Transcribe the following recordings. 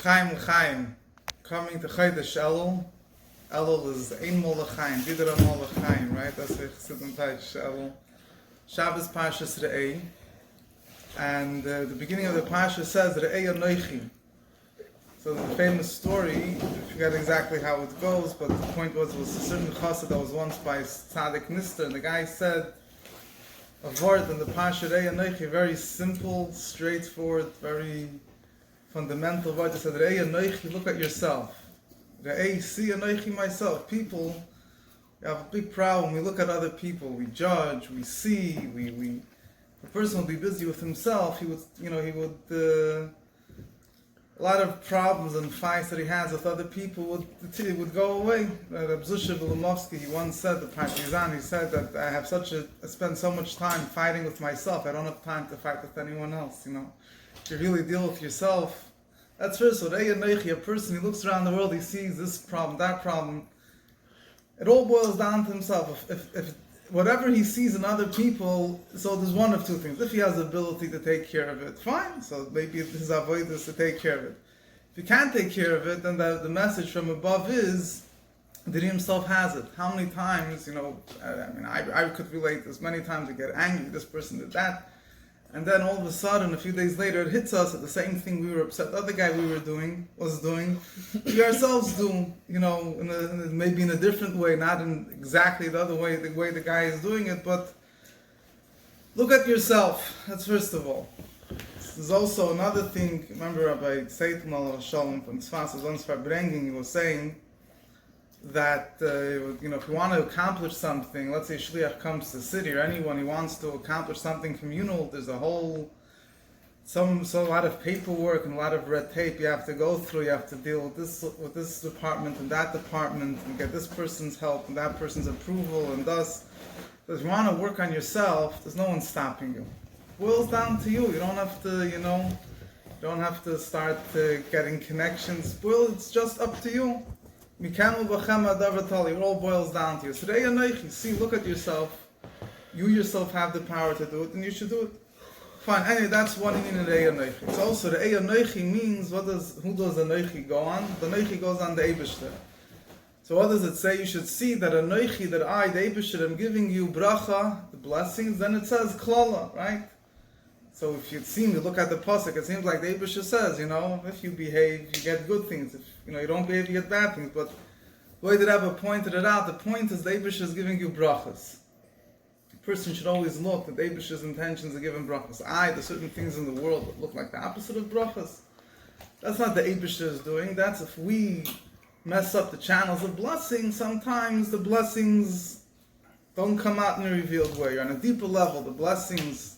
Chaim, coming to Chodesh Elul. Elul is Ein Mol Chaim, Vidra Mol Chaim, right? That's the Chassidim Teich Elul. Shabbos Parshas Reeh, and the beginning of the Parsha says Reeh Anochi. So the famous story, I forget exactly how it goes, but the point was a certain chassid that was once by Tzaddik Nister, and the guy said a word in the Parsha Reeh Anochi, very simple, straightforward, very fundamental word. He said, Re'ei Anochi, look at yourself. Re'ei, see Anochi, myself. People, we have a big problem. We look at other people, we judge, we see, the person will be busy with himself. He would, a lot of problems and fights that he has with other people would go away. Rabbi Shalom Zirkind, he once said, the partisan, he said that I spend so much time fighting with myself, I don't have time to fight with anyone else, If you really deal with yourself, that's first. So a person, he looks around the world, he sees this problem, that problem. It all boils down to himself. If whatever he sees in other people, so there's one of two things. If he has the ability to take care of it, fine. So maybe his avoid is to take care of it. If he can't take care of it, then the message from above is that he himself has it. How many times, I could relate this. Many times I get angry, this person did that. And then all of a sudden, a few days later, it hits us that the same thing we were upset the other guy was doing, we ourselves do, maybe in a different way, not in exactly the way the guy is doing it, but look at yourself. That's first of all. There's also another thing. Remember Rabbi Shalom from Tzfas, his own Verbringing, he was saying that if you want to accomplish something, let's say Shliach comes to the city, or anyone who wants to accomplish something communal, there's a lot of paperwork and a lot of red tape you have to go through. You have to deal with this department and that department, and get this person's help and that person's approval, and thus, if you want to work on yourself, there's no one stopping you. It boils down to you. You don't have to, you don't have to start getting connections. Well, it's just up to you. It all boils down to you. So see, look at yourself. You yourself have the power to do it, and you should do it. Fine. Anyway, that's one meaning in Re'ei Anochi. It's also Re'ei Anochi means who does Anochi go on? The Anochi goes on the Eibishter. So what does it say? You should see that Anochi, that I, the Eibishter, am giving you bracha, the blessings. Then it says klala, right? So if you look at the pasuk, it seems like the Eibishter says, if you behave, you get good things. If you don't behave, you get bad things. But the way that Rebbe pointed it out, the point is the Eibishter is giving you brachas. A person should always look that the Eibishter's intentions are giving brachas. There's certain things in the world that look like the opposite of brachas. That's not the Eibishter is doing. That's if we mess up the channels of blessing, sometimes the blessings don't come out in a revealed way. On a deeper level, the blessings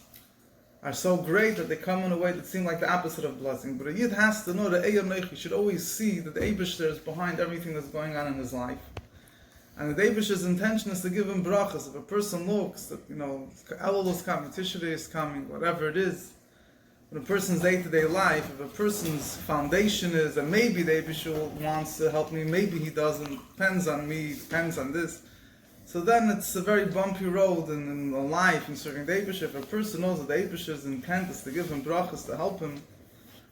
are so great that they come in a way that seem like the opposite of blessing. But a Yid has to know that He should always see that the Eibishter is behind everything that's going on in his life. And the Eibishter's intention is to give him brachas. If a person looks that, Elul is coming, Tishrei is coming, whatever it is, in a person's day-to-day life, if a person's foundation is that maybe the Eibishter wants to help me, maybe he doesn't, depends on me, depends on this, so then it's a very bumpy road in life in serving the Eibishter. If a person knows that the Eibishter's intent is to give him brachas, to help him,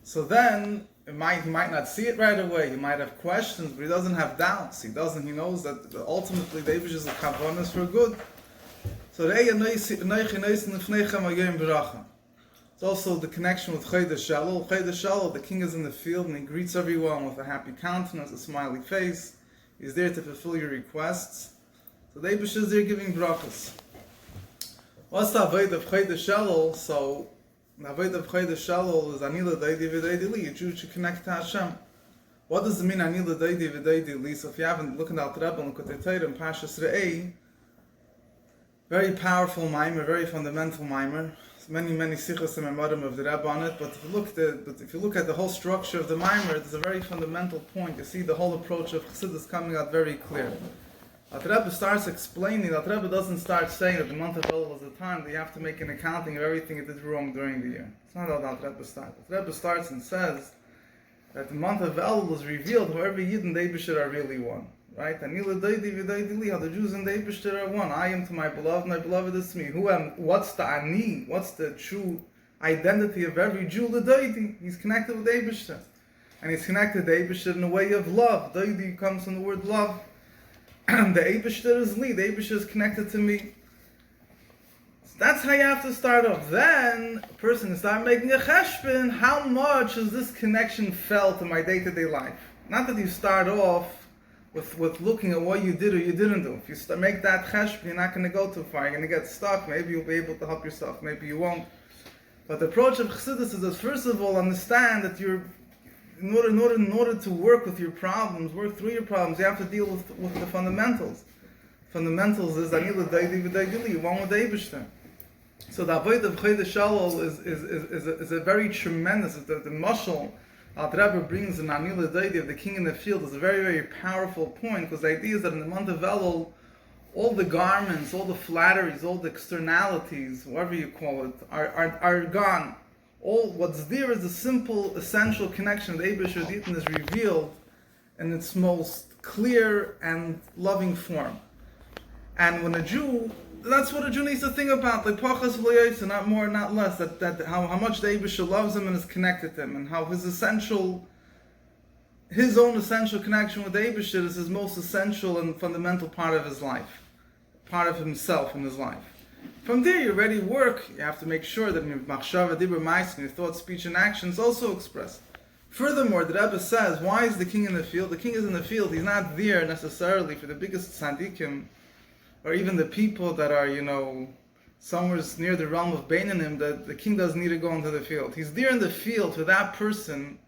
so then he might not see it right away. He might have questions, but he doesn't have doubts. He knows that ultimately the Eibishter's kavanah is for good. So it's also the connection with Chodesh Elul. Chodesh Elul, the king is in the field and he greets everyone with a happy countenance, a smiley face. He's there to fulfill your requests. So the Eibishter is there giving brachas. What's the avoid of Chodesh Elul? So the avoid of Chodesh Elul is Anila Daidi V'Daidi Li. A Jew should connect to Hashem. What does it mean Anila Daidi V'Daidi Li? So if you haven't looked at the Rebbe and look at the Torah in Parshas Re'eh, very powerful mimer, very fundamental mimer. Many sichos and memorim of the Rebbe on it. But if you look at the whole structure of the mimer, there's a very fundamental point. You see the whole approach of Chassidus coming out very clear. The Rebbe starts explaining, the Rebbe doesn't start saying that the month of Elul is the time that you have to make an accounting of everything you did wrong during the year. It's not how the Rebbe starts. The Rebbe starts and says that the month of Elul is revealed how every Yid and the Eibishter are really one. Right? How the Jews and the Eibishter are one. I am to my beloved is to me. What's the Ani? What's the true identity of every Jew? The Deity. He's connected with the Eibishter. And he's connected to Eibishter in a way of love. Doidi comes from the word love. And the Eibishter is Li. The Eibishter is connected to me. So that's how you have to start off. Then a person can start making a cheshbon. How much is this connection felt in my day-to-day life? Not that you start off with looking at what you did or you didn't do. If you make that cheshbon, you're not going to go too far. You're going to get stuck. Maybe you'll be able to help yourself. Maybe you won't. But the approach of Chassidus is, first of all, understand that you're in order to work with your problems, work through your problems, you have to deal with the fundamentals. Fundamentals is Anila Daidi V'Daigili, one with the Eibishter. So the avoid of Chodesh Shalol is a very tremendous, the mashal Rebbe brings in Anila Daidi of the king in the field is a very, very powerful point, because the idea is that in the month of Elul, all the garments, all the flatteries, all the externalities, whatever you call it, are gone. All what's there is a simple, essential connection with Eibishter Ditin is revealed in its most clear and loving form. And when a Jew, that's what a Jew needs to think about, like Pachas V'Loyos, not more, not less, that how much the Eibishter loves him and is connected to him, and how his own essential connection with the Eibishter is his most essential and fundamental part of his life, part of himself in his life. From there, your ready work, you have to make sure that your machshava, dibur, ma'aser, your thought, speech, and action is also expressed. Furthermore, the Rebbe says, why is the king in the field? The king is in the field. He's not there necessarily for the biggest tzaddikim, or even the people that are, somewhere near the realm of Beinanim, that the king doesn't need to go into the field. He's there in the field for that person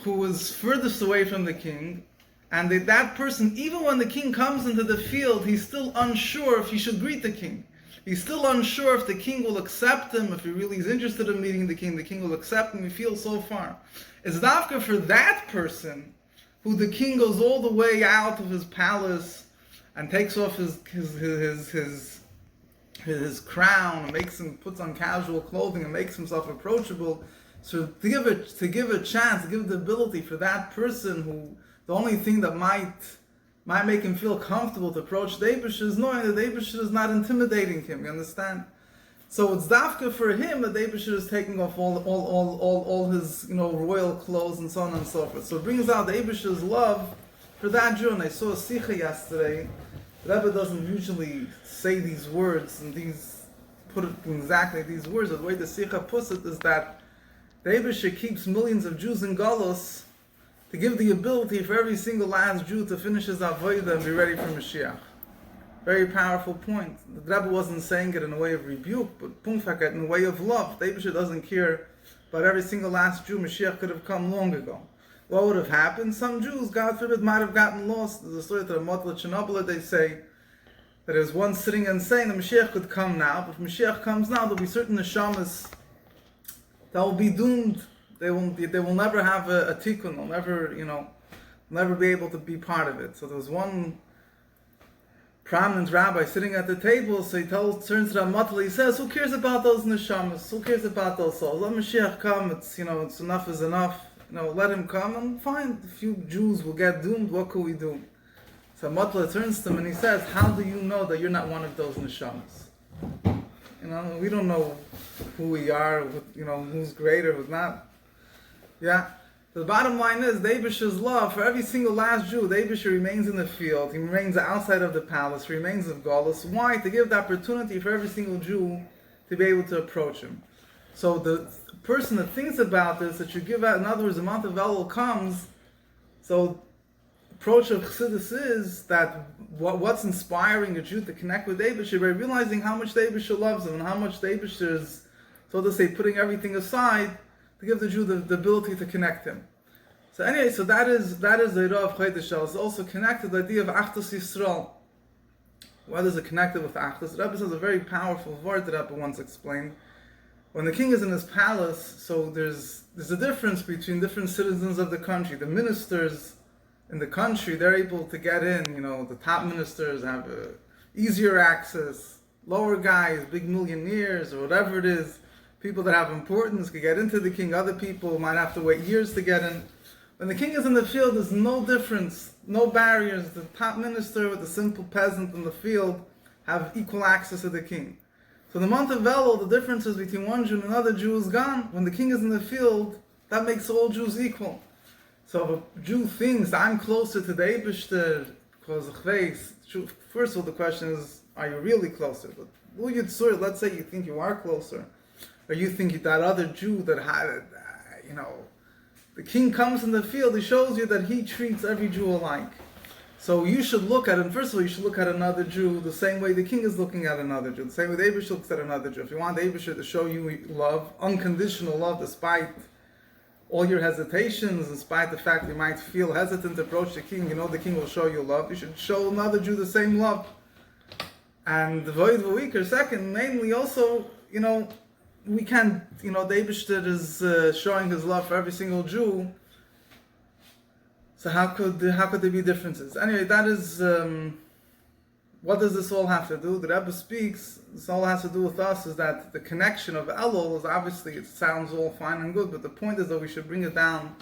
who is furthest away from the king, and that person, even when the king comes into the field, he's still unsure if he should greet the king. He's still unsure if the king will accept him, if he really is interested in meeting the king will accept him, he feels so far. It's dafka for that person, who the king goes all the way out of his palace, and takes off his crown, and puts on casual clothing, and makes himself approachable. So to give a chance, to give the ability for that person who, the only thing that might make him feel comfortable to approach the Eibishter is knowing that the Eibishter is not intimidating him, you understand? So it's dafka for him that the Eibishter is taking off all his royal clothes and so on and so forth. So it brings out the Eibishter's love for that Jew. And I saw a sikha yesterday. The Rebbe doesn't usually say these words and put it in exactly these words. The way the sikha puts it is that the Eibishter keeps millions of Jews in Galus to give the ability for every single last Jew to finish his avodah and be ready for Mashiach. Very powerful point. The Rebbe wasn't saying it in a way of rebuke, but punfakat in a way of love. The Eibishter doesn't care about every single last Jew. Mashiach could have come long ago. What would have happened? Some Jews, God forbid, might have gotten lost. There's a story to the Motla Chernobyl, they say that there's one sitting and saying the Mashiach could come now, but if Mashiach comes now, there'll be certain neshamas that will be doomed. They will never have a tikkun. They'll never be able to be part of it. So there was one prominent rabbi sitting at the table. So he turns to Ramatla. He says, "Who cares about those neshamas? Who cares about those souls? Let Mashiach come. It's enough is enough. Let him come, and fine. A few Jews will get doomed. What could we do?" So Ramatla turns to him and he says, "How do you know that you're not one of those neshamas? We don't know who we are. Who's greater, who's not." Yeah. The bottom line is, the Eibishter's love for every single last Jew, the Eibishter remains in the field, he remains outside of the palace, he remains of Galus. Why? To give the opportunity for every single Jew to be able to approach him. So the person that thinks about this, that you give out, in other words, the month of Elul comes, so the approach of Chassidus is that what's inspiring a Jew to connect with the Eibishter by realizing how much the Eibishter loves him and how much the Eibishter is, so to say, putting everything aside, to give the Jew the ability to connect him. So anyway, that is the idea of Chodesh Shalol. It's also connected to the idea of Achdus Yisrael. What is it connected with Achdus? The Rebbe says a very powerful word that Rebbe once explained. When the king is in his palace, so there's a difference between different citizens of the country. The ministers in the country, they're able to get in. The top ministers have easier access. Lower guys, big millionaires or whatever it is, people that have importance can get into the king. Other people might have to wait years to get in. When the king is in the field, there's no difference, no barriers. The top minister with the simple peasant in the field have equal access to the king. So the month of Elul, the differences between one Jew and another Jew is gone. When the king is in the field, that makes all Jews equal. So if a Jew thinks I'm closer to the Eibishter because of face, first of all the question is, are you really closer? But let's say you think you are closer, or you think that other Jew that had, the king comes in the field, he shows you that he treats every Jew alike. So you should look at it, first of all, you should look at another Jew the same way the king is looking at another Jew, the same way the Eibishter looks at another Jew. If you want the Eibishter to show you love, unconditional love, despite all your hesitations, despite the fact you might feel hesitant to approach the king, the king will show you love. You should show another Jew the same love. And the void weaker, second, mainly also, we can't, the Eibishter is showing his love for every single Jew. So how could there be differences? Anyway, that is, what does this all have to do? The Rebbe speaks, this all has to do with us, is that the connection of Elul is obviously, it sounds all fine and good, but the point is that we should bring it down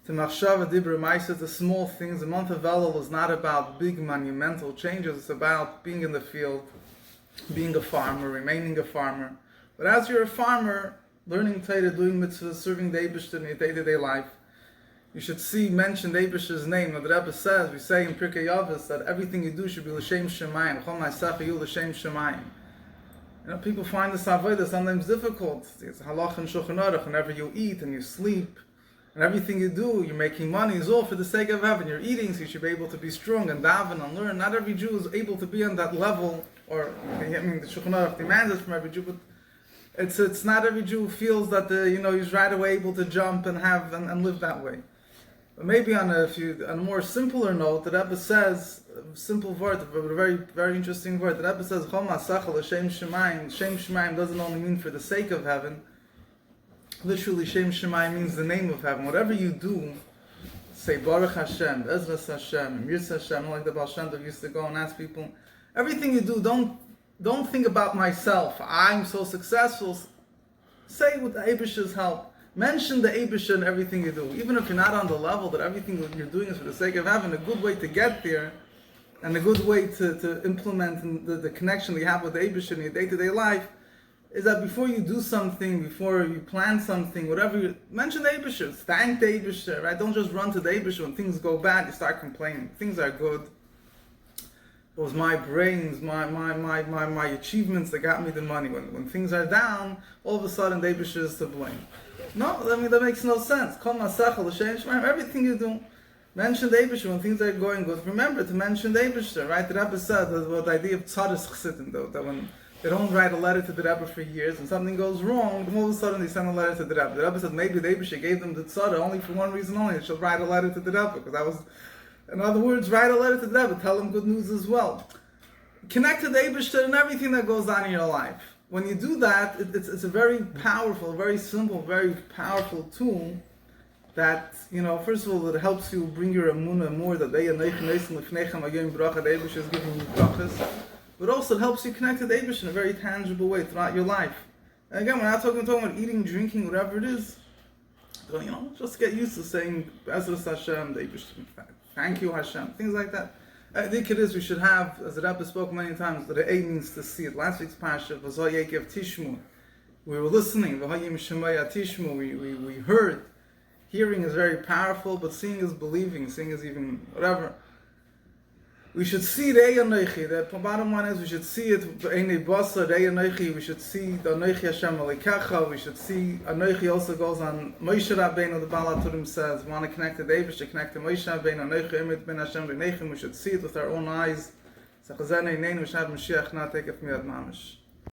to Machshava Dibra Maisa, the small things. The month of Elul is not about big monumental changes, it's about being in the field, being a farmer, remaining a farmer. But as you're a farmer, learning Torah, doing mitzvahs, serving the Eibishter in your day-to-day life, you should mention the Eibishter's name. What the Rebbe says, we say in Pirkei Avos that everything you do should be l'shem shemayim. Chol ma'aseh yu l'shem shemayim. People find this avodah sometimes difficult. It's halach and shulchan aruch. Whenever you eat and you sleep, and everything you do, you're making money, is all for the sake of heaven. You're eating, so you should be able to be strong and daven and learn. Not every Jew is able to be on that level, or the shulchan aruch demands it from every Jew, but it's not every Jew feels that he's right away able to jump and have and live that way. But maybe on a more simpler note, the Rebbe says, a simple word, but a very, very interesting word. The Rebbe says, Chol ma'asachal l'shem shemayim. Shem shemayim doesn't only mean for the sake of heaven. Literally, Shem shemayim means the name of heaven. Whatever you do, say Baruch Hashem, Ezras Hashem, Mirza Hashem, like the Baal Shem Tov used to go and ask people. Everything you do, don't think about myself. I'm so successful. Say with the Eibishter's help. Mention the Eibishter in everything you do. Even if you're not on the level that everything that you're doing is for the sake of heaven, a good way to get there, and a good way to implement the connection that you have with the Eibishter in your day-to-day life, is that before you do something, before you plan something, whatever, mention the Eibishter. Thank the Eibishter, right? Don't just run to the Eibishter when things go bad, you start complaining. Things are good. It was my brains, my achievements that got me the money. When things are down, all of a sudden the Eibishter is to blame. No, that makes no sense. Kol ma'asachal l'shem shemayim. Everything you do, mention the Eibishter when things are going good. Remember to mention the Eibishter, right? The Rebbe said the idea of tzaddis chasidim, though, that when they don't write a letter to the Rebbe for years and something goes wrong, then all of a sudden they send a letter to the Rebbe. The Rebbe said maybe the Eibishter gave them the tzaddah only for one reason only. They should write a letter to the Rebbe, because that was, in other words, write a letter to the Rebbe, tell them good news as well. Connect to the Eibishter in everything that goes on in your life. When you do that, it's a very powerful, very simple, very powerful tool that, first of all, it helps you bring your emunah more, that the Eibishter is giving you brachas, but also it helps you connect to the Eibishter in a very tangible way throughout your life. And again, we're not talking about eating, drinking, whatever it is. So, just get used to saying, Ezras Hashem, the Eibishter, thank you Hashem, things like that. I think it is, we should have, as the Rebbe spoke many times, that the A means to see it. Last week's parsha was Vayekev Tishmu. We were listening, V'hayim Shemaya Tishmu, we heard. Hearing is very powerful, but seeing is believing, seeing is even whatever. We should see the Anochi. The bottom line is we should see it, Einei Basa, the Anochi, we should see the Anochi Hashem Alikecha, we should see, Anochi also goes on, Moshe Rabbeinu, the Baal HaTurim says, we want to connect to David, should connect to Moshe Rabbeinu, Anochi Emet Ben Hashem B'nechem, we should see it with our own eyes. Sechazene Neinu, we should have Mashiach not take it from Yad Mamish.